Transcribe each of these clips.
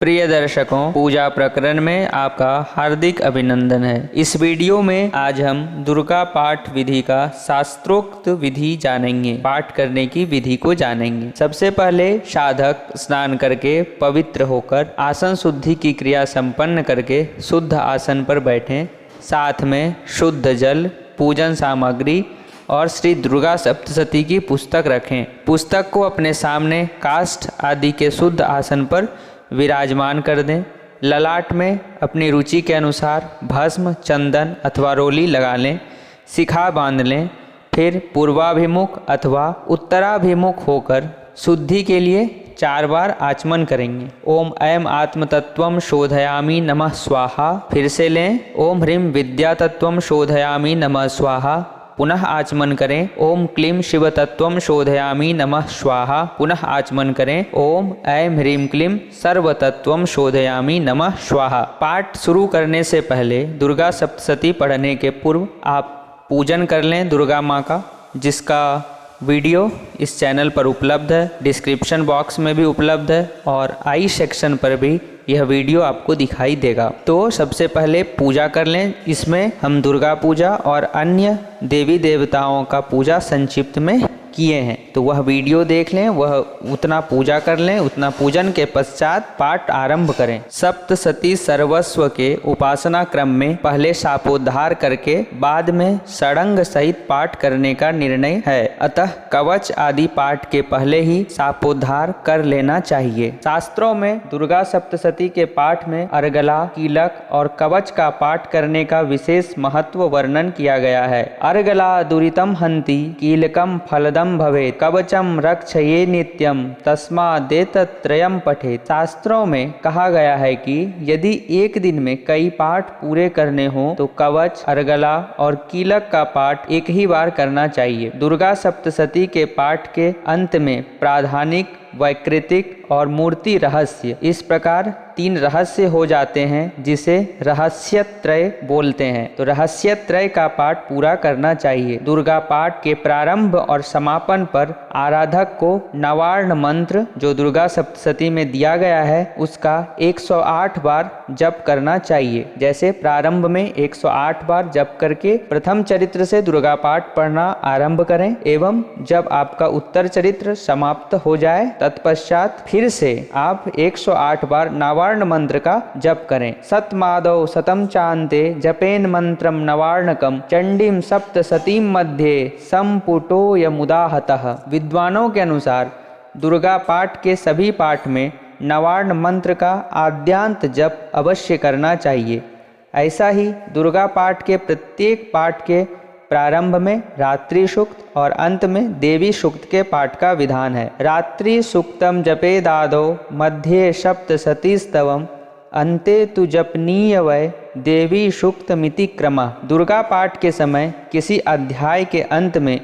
प्रिय दर्शकों, पूजा प्रकरण में आपका हार्दिक अभिनंदन है। इस वीडियो में आज हम दुर्गा पाठ विधि का शास्त्रोक्त विधि जानेंगे। पाठ करने की विधि को जानेंगे। सबसे पहले साधक स्नान करके पवित्र होकर आसन शुद्धि की क्रिया संपन्न करके शुद्ध आसन पर बैठें। साथ में शुद्ध जल, पूजन सामग्री और श्री दुर्गा सप्तशती की पुस्तक रखें। पुस्तक को अपने सामने काष्ठ आदि के शुद्ध आसन पर विराजमान कर दें। ललाट में अपनी रुचि के अनुसार भस्म, चंदन अथवा रोली लगा लें। शिखा बांध लें। फिर पूर्वाभिमुख अथवा उत्तराभिमुख होकर शुद्धि के लिए 4 बार आचमन करेंगे। ओम ऐं आत्मतत्वं शोधयामि नमः स्वाहा। फिर से लें। ओम ह्रीं विद्यातत्वं शोधयामि नमः स्वाहा। पुनः आचमन करें। ओम क्लीं शिवतत्वं शोधयामि नमः स्वाहा। पुनः आचमन करें। ओम ऐं ह्रीं क्लीं सर्वतत्वं शोधयामि नमः स्वाहा। पाठ शुरू करने से पहले दुर्गा सप्तशती पढ़ने के पूर्व आप पूजन कर लें दुर्गा माँ का, जिसका वीडियो इस चैनल पर उपलब्ध है। डिस्क्रिप्शन बॉक्स में भी उपलब्ध है और आई सेक्शन पर भी यह वीडियो आपको दिखाई देगा। तो सबसे पहले पूजा कर लें। इसमें हम दुर्गा पूजा और अन्य देवी देवताओं का पूजा संक्षिप्त में किए हैं, तो वह वीडियो देख लें, वह उतना पूजा कर लें। उतना पूजन के पश्चात पाठ आरंभ करें। सप्तशती सर्वस्व के उपासना क्रम में पहले शापोद्धार करके बाद में षडंग सहित पाठ करने का निर्णय है। अतः कवच आदि पाठ के पहले ही शापोद्धार कर लेना चाहिए। शास्त्रों में दुर्गा सप्तशती के पाठ में अर्गला, कीलक और कवच का पाठ करने का विशेष महत्व वर्णन किया गया है। अर्गला दुरितम हन्ति, कीलकम फलदम भवेत्, कवचम रक्षये नित्यम, तस्मादेतत्त्रयम् पठेत्। शास्त्रों में कहा गया है कि यदि एक दिन में कई पाठ पूरे करने हो तो कवच, अर्गला और कीलक का पाठ एक ही बार करना चाहिए। दुर्गा सप्तशती के पाठ के अंत में प्राधानिक, वैकृतिक और मूर्ति रहस्य, इस प्रकार 3 रहस्य हो जाते हैं, जिसे रहस्यत्रय बोलते हैं। तो रहस्यत्रय का पाठ पूरा करना चाहिए। दुर्गा पाठ के प्रारंभ और समापन पर आराधक को नवार्ण मंत्र जो दुर्गा सप्तशती में दिया गया है उसका 108 बार जप करना चाहिए। जैसे प्रारंभ में 108 बार जप करके प्रथम चरित्र से दुर्गा पाठ पढ़ना आरंभ करें एवं जब आपका उत्तर चरित्र समाप्त हो जाए तत्पश्चात फिर से आप 108 बार नवार्ण मंत्र का जप करें। सतमादौ शतं चान्ते जपेन मंत्रम नवार्णकम, चंडीम सप्तशतीम मध्ये संपुटोयमुदाहतः। विद्वानों के अनुसार दुर्गा पाठ के सभी पाठ में नवार्ण मंत्र का आद्यांत जप अवश्य करना चाहिए। ऐसा ही दुर्गा पाठ के प्रत्येक पाठ के प्रारंभ में रात्रि सूक्त और अंत में देवी सूक्त के पाठ का विधान है। रात्रि सूक्तम जपेदादौ मध्ये सप्तशतीस्तवम, अन्ते तु जपनीय वै देवी सूक्तमिति क्रमः। दुर्गा पाठ के समय किसी अध्याय के अंत में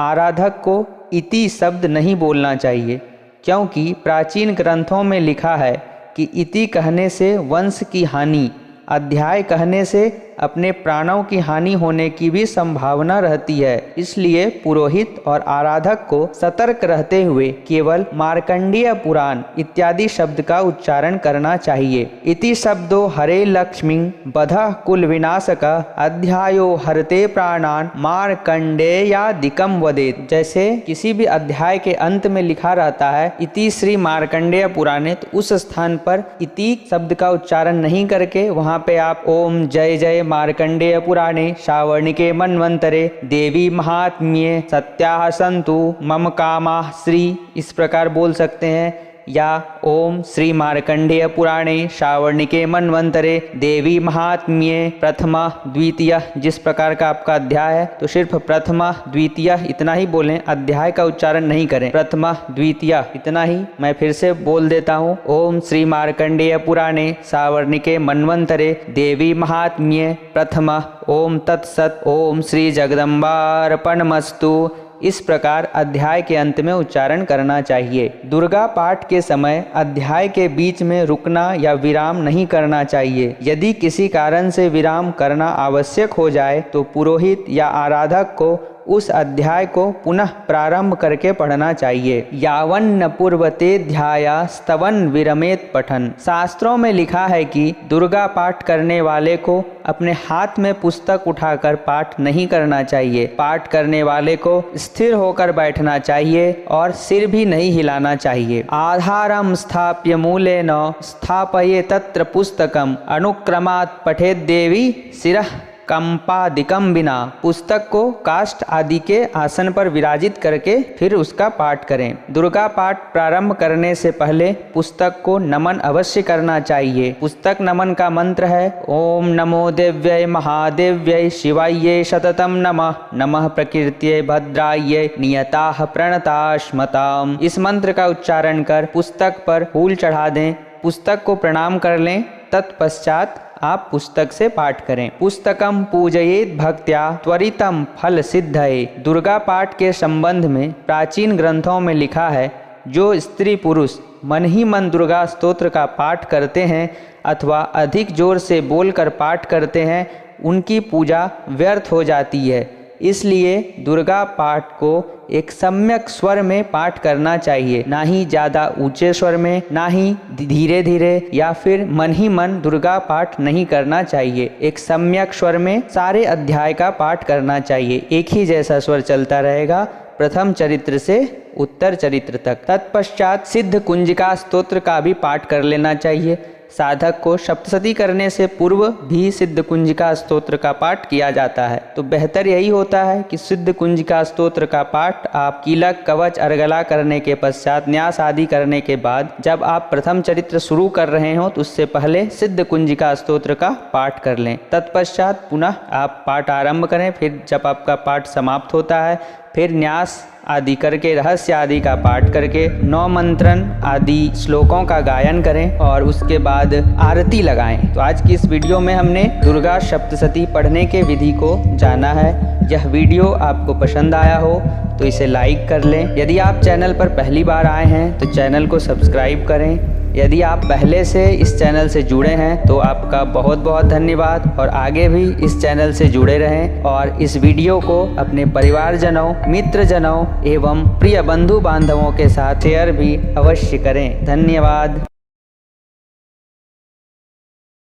आराधक को इति शब्द नहीं बोलना चाहिए, क्योंकि प्राचीन ग्रंथों में लिखा है कि इति कहने से वंश की हानि, अध्याय कहने से अपने प्राणों की हानि होने की भी संभावना रहती है। इसलिए पुरोहित और आराधक को सतर्क रहते हुए केवल मार्कंडेय पुराण इत्यादि शब्द का उच्चारण करना चाहिए। इति शब्दो हरे लक्ष्मी बधः कुल विनाशक, अध्यायो हरते प्राणान मार्कंडेयादिकम वदेत। जैसे किसी भी अध्याय के अंत में लिखा रहता है इति श्री मार्कंडेय पुराणे, तो उस स्थान पर इति शब्द का उच्चारण नहीं करके वहाँ पे आप ओम जय जय मार्कंडेय पुराणे श्रावणिके मन्वंतरे देवी महात्म्ये सत्याः सन्तु मम कामाः श्री, इस प्रकार बोल सकते हैं। या ओम श्री मार्कंडेय पुराणे श्रावणिके मन्वंतरे देवी महात्म्ये प्रथमा द्वितीय, जिस प्रकार का आपका अध्याय है तो सिर्फ प्रथमा द्वितीय इतना ही बोलें, अध्याय का उच्चारण नहीं करें। प्रथमा द्वितीय इतना ही मैं फिर से बोल देता हूँ। ओम श्री मार्कंडेय पुराणे श्रावणिके मन्वंतरे देवी महात्म्ये प्रथमा, ओम तत्सत, ओम श्री जगदम्बार्पणमस्तु। इस प्रकार अध्याय के अंत में उच्चारण करना चाहिए। दुर्गा पाठ के समय अध्याय के बीच में रुकना या विराम नहीं करना चाहिए। यदि किसी कारण से विराम करना आवश्यक हो जाए तो पुरोहित या आराधक को उस अध्याय को पुनः प्रारंभ करके पढ़ना चाहिए। यावन्न पूर्वते ध्याया स्तवन विरमेत पठन। शास्त्रों में लिखा है कि दुर्गा पाठ करने वाले को अपने हाथ में पुस्तक उठाकर पाठ नहीं करना चाहिए। पाठ करने वाले को स्थिर होकर बैठना चाहिए और सिर भी नहीं हिलाना चाहिए। आधारम स्थाप्य मूलेन स्थापये तत्र पुस्तकम अनुक्रमात् पठेत् देवी शिरः कंपादिकम बिना। पुस्तक को काष्ठ आदि के आसन पर विराजित करके फिर उसका पाठ करें। दुर्गा पाठ प्रारंभ करने से पहले पुस्तक को नमन अवश्य करना चाहिए। पुस्तक नमन का मंत्र है ओम नमो देव्यै महादेव्यै शिवायै सततम नमः, नमः प्रकृत्यै भद्रायै नियताः प्रणताश्मताम्। इस मंत्र का उच्चारण कर पुस्तक पर फूल चढ़ा दें, पुस्तक को प्रणाम कर लें। तत्पश्चात आप पुस्तक से पाठ करें। पुस्तकम पूजयेत भक्त्या त्वरितम फल सिद्धये। दुर्गा पाठ के संबंध में प्राचीन ग्रंथों में लिखा है, जो स्त्री पुरुष मन ही मन दुर्गा स्तोत्र का पाठ करते हैं अथवा अधिक जोर से बोलकर पाठ करते हैं, उनकी पूजा व्यर्थ हो जाती है। इसलिए दुर्गा पाठ को एक सम्यक स्वर में पाठ करना चाहिए, ना ही ज़्यादा ऊंचे स्वर में, ना ही धीरे धीरे, या फिर मन ही मन दुर्गा पाठ नहीं करना चाहिए। एक सम्यक स्वर में सारे अध्याय का पाठ करना चाहिए। एक ही जैसा स्वर चलता रहेगा प्रथम चरित्र से उत्तर चरित्र तक। तत्पश्चात सिद्ध कुंजिका स्तोत्र का भी पाठ कर लेना चाहिए। साधक को सप्तशती करने से पूर्व भी सिद्ध कुंजिका स्तोत्र का पाठ किया जाता है। तो बेहतर यही होता है कि सिद्ध कुंजिका स्तोत्र का पाठ आप कीलक, कवच, अर्गला करने के पश्चात, न्यास आदि करने के बाद, जब आप प्रथम चरित्र शुरू कर रहे हो तो उससे पहले सिद्ध कुंजिका स्तोत्र का पाठ कर लें। तत्पश्चात पुनः आप पाठ आरंभ करें। फिर जब आपका पाठ समाप्त होता है फिर न्यास आदि करके, रहस्य आदि का पाठ करके 9 मंत्रन आदि श्लोकों का गायन करें और उसके बाद आरती लगाएं। तो आज की इस वीडियो में हमने दुर्गा सप्तशती पढ़ने के विधि को जाना है। यह वीडियो आपको पसंद आया हो तो इसे लाइक कर लें। यदि आप चैनल पर पहली बार आए हैं तो चैनल को सब्सक्राइब करें। यदि आप पहले से इस चैनल से जुड़े हैं तो आपका बहुत बहुत धन्यवाद, और आगे भी इस चैनल से जुड़े रहें और इस वीडियो को अपने परिवारजनों, मित्रजनों एवं प्रिय बंधु बांधवों के साथ शेयर भी अवश्य करें। धन्यवाद।